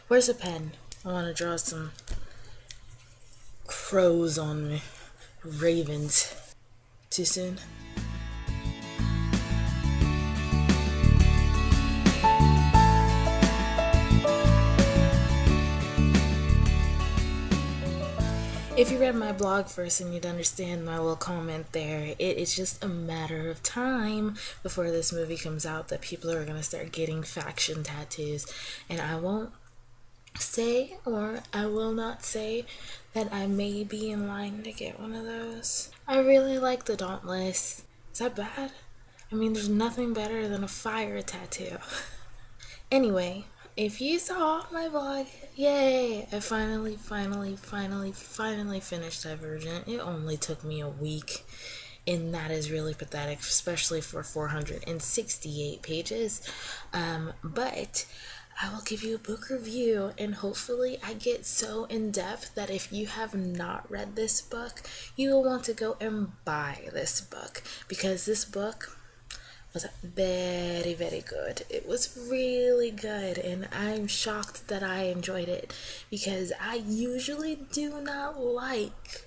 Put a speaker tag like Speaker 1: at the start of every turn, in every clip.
Speaker 1: Where's a pen? I want to draw some crows on me. Ravens. Too soon? If you read my blog first and you'd understand my little comment there, it's just a matter of time before this movie comes out that people are going to start getting faction tattoos. And I won't say, or I will not say, that I may be in line to get one of those. I really like the Dauntless. Is that bad? I mean, there's nothing better than a fire tattoo. Anyway, if you saw my vlog, yay! I finally finished Divergent. It only took me a week, and that is really pathetic, especially for 468 pages. But I will give you a book review, and hopefully I get so in depth that if you have not read this book, you will want to go and buy this book, because this book was very good. It was really good, and I'm shocked that I enjoyed it, because I usually do not like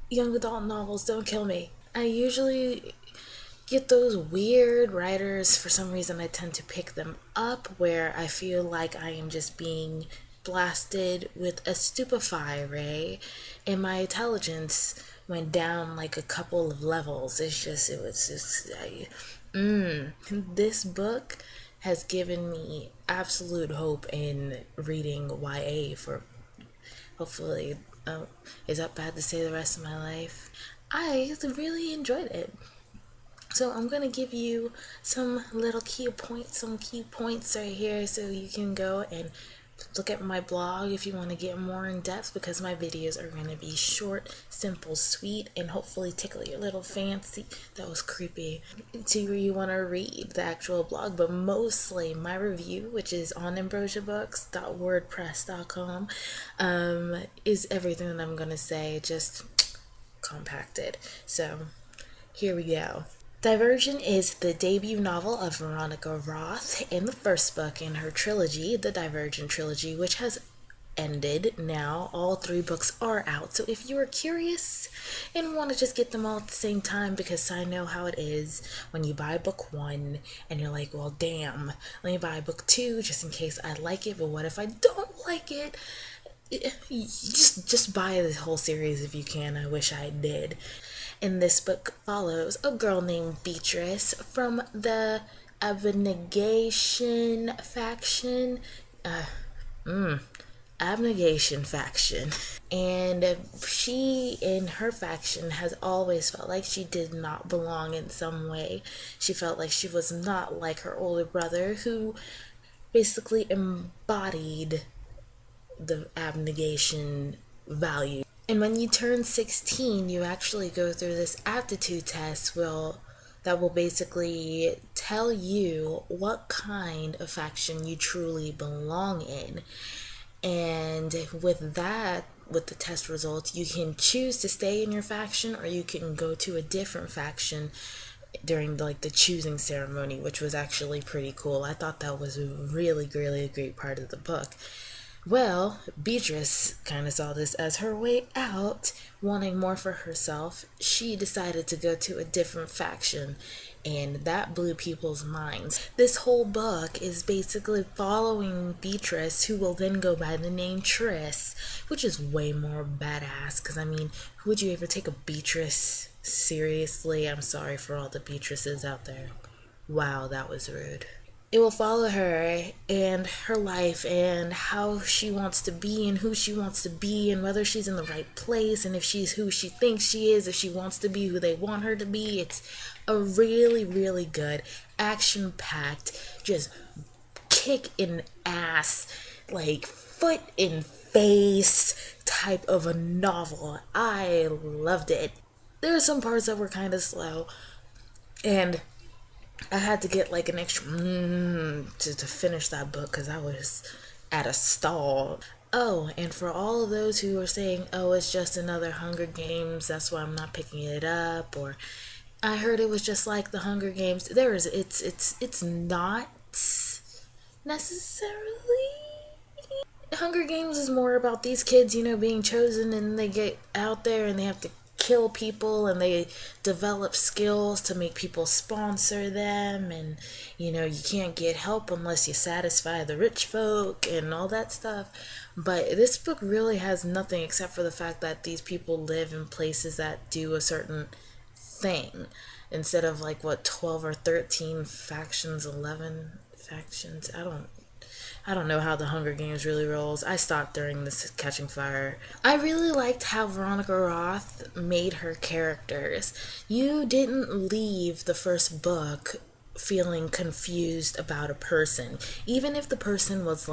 Speaker 1: young adult novels. Don't kill me. I usually get those weird writers. For some reason I tend to pick them up where I feel like I am just being blasted with a stupefy ray, and my intelligence went down like a couple of levels. It was just this book has given me absolute hope in reading YA for hopefully, is that bad to say, the rest of my life. I really enjoyed it. So I'm going to give you some little key points right here, so you can go and look at my blog if you want to get more in depth, because my videos are going to be short, simple, sweet, and hopefully tickle your little fancy. That was creepy. To you want to read the actual blog, but mostly my review, which is on AmbrosiaBooks.wordpress.com, is everything that I'm going to say, just compacted. So here we go. Divergent is the debut novel of Veronica Roth, and the first book in her trilogy, the Divergent trilogy, which has ended now. All 3 books are out, so if you are curious and want to just get them all at the same time, because I know how it is when you buy book 1 and you're like, well damn, let me buy book 2 just in case I like it, but what if I don't like it? Just buy the whole series if you can. I wish I did. And this book follows a girl named Beatrice from the Abnegation faction. Abnegation faction. And she, in her faction, has always felt like she did not belong in some way. She felt like she was not like her older brother, who basically embodied the abnegation value. And when you turn 16, you actually go through this aptitude test that will basically tell you what kind of faction you truly belong in. And with the test results, you can choose to stay in your faction, or you can go to a different faction during the choosing ceremony, which was actually pretty cool. I thought that was really a great part of the book. Well, Beatrice kind of saw this as her way out, wanting more for herself. She decided to go to a different faction, and that blew people's minds. This whole book is basically following Beatrice, who will then go by the name Triss, which is way more badass, because, I mean, who would you ever take a Beatrice seriously? I'm sorry for all the Beatrices out there. Wow, that was rude. It will follow her and her life and how she wants to be and who she wants to be, and whether she's in the right place, and if she's who she thinks she is, if she wants to be who they want her to be. It's a really good, action-packed, just kick in ass, foot in face type of a novel. I loved it. There are some parts that were kind of slow, and I had to get an extra to finish that book, because I was at a stall. Oh, and for all of those who are saying, oh, it's just another Hunger Games, that's why I'm not picking it up, or I heard it was just like the Hunger Games. It's not necessarily Hunger Games is more about these kids, being chosen, and they get out there and they have to kill people, and they develop skills to make people sponsor them, and you can't get help unless you satisfy the rich folk and all that stuff. But this book really has nothing except for the fact that these people live in places that do a certain thing, instead of 12 or 13 factions, 11 factions. I don't know how the Hunger Games really rolls. I stopped during this Catching Fire. I really liked how Veronica Roth made her characters. You didn't leave the first book feeling confused about a person. Even if the person was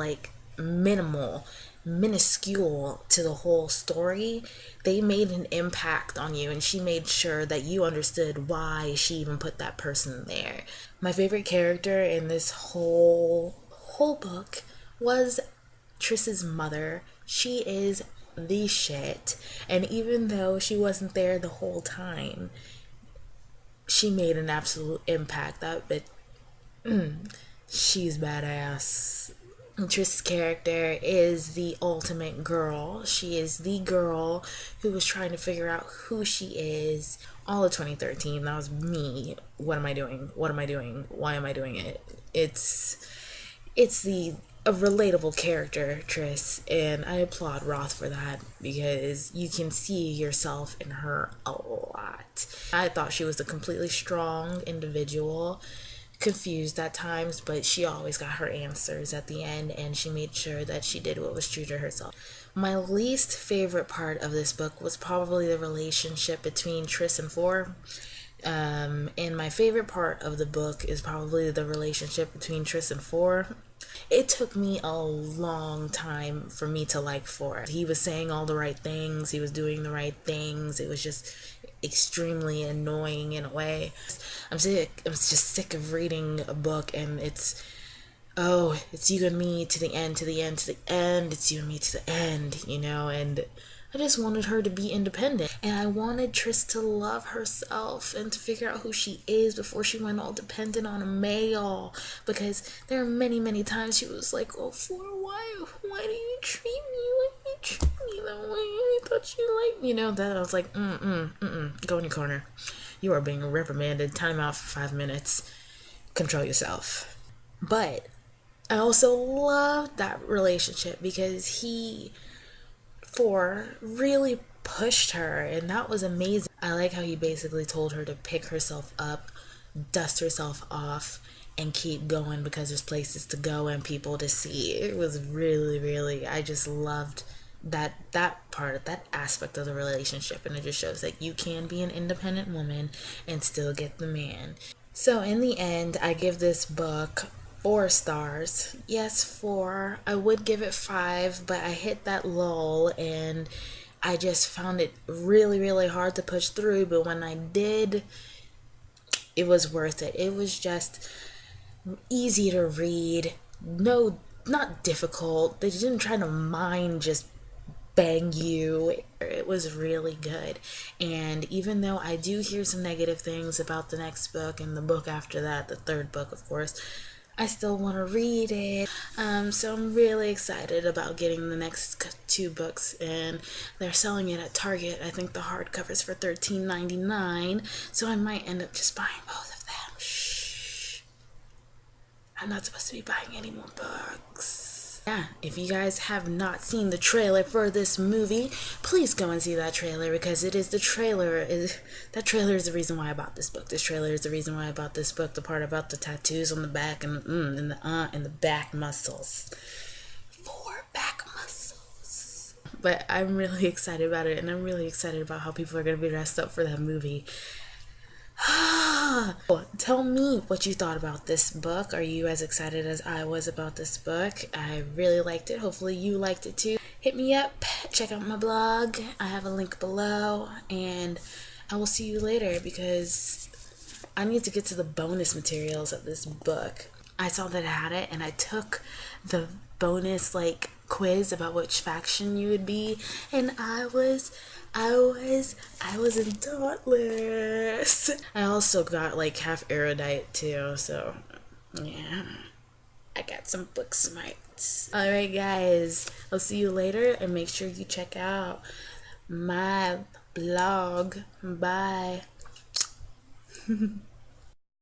Speaker 1: minuscule to the whole story, they made an impact on you, and she made sure that you understood why she even put that person there. My favorite character in this whole book was Triss's mother. She is the shit, and even though she wasn't there the whole time, she made an absolute impact. She's badass. Triss's character is the ultimate girl. She is the girl who was trying to figure out who she is. All of 2013, that was me. What am I doing? What am I doing? Why am I doing it? It's a relatable character, Triss, and I applaud Roth for that, because you can see yourself in her a lot. I thought she was a completely strong individual, confused at times, but she always got her answers at the end, and she made sure that she did what was true to herself. My least favorite part of this book was probably the relationship between Triss and Four. And my favorite part of the book is probably the relationship between Triss and Four. It took me a long time for me to like Four. He was saying all the right things, he was doing the right things. It was just extremely annoying in a way. I'm just sick of reading a book and it's you and me to the end, to the end, to the end. It's you and me to the end, and I just wanted her to be independent. And I wanted Triss to love herself and to figure out who she is before she went all dependent on a male. Because there are many, many times she was like, oh, for why do you treat me? Why do you treat me that way? I thought you liked me. That I was like, go in your corner. You are being reprimanded. Time out for 5 minutes. Control yourself. But I also loved that relationship because Four really pushed her, and that was amazing. I like how he basically told her to pick herself up, dust herself off, and keep going because there's places to go and people to see. It was really, really, I just loved that part, that aspect of the relationship, and it just shows that you can be an independent woman and still get the man. So in the end, I give this book 4 stars. Yes, 4. I would give it 5, but I hit that lull and I just found it really, really hard to push through. But when I did, it was worth it. It was just easy to read. No, not difficult. They didn't try to mind just bang you. It was really good. And even though I do hear some negative things about the next book and the book after that, the 3rd book, of course, I still want to read it. So I'm really excited about getting the next 2 books, and they're selling it at Target. I think the hardcover's for $13.99, so I might end up just buying both of them. Shh. I'm not supposed to be buying any more books. Yeah, if you guys have not seen the trailer for this movie, please go and see that trailer, because it is the trailer. That trailer is the reason why I bought this book. This trailer is the reason why I bought this book. The part about the tattoos on the back and the back muscles. 4 back muscles. But I'm really excited about it, and I'm really excited about how people are going to be dressed up for that movie. Tell me what you thought about this book. Are you as excited as I was about this book? I really liked it. Hopefully you liked it too. Hit me up. Check out my blog. I have a link below. And I will see you later because I need to get to the bonus materials of this book. I saw that I had it and I took the bonus quiz about which faction you would be, and I was in Dauntless. I also got half erudite too, so yeah, I got some book smarts. Alright guys, I'll see you later, and make sure you check out my blog. Bye.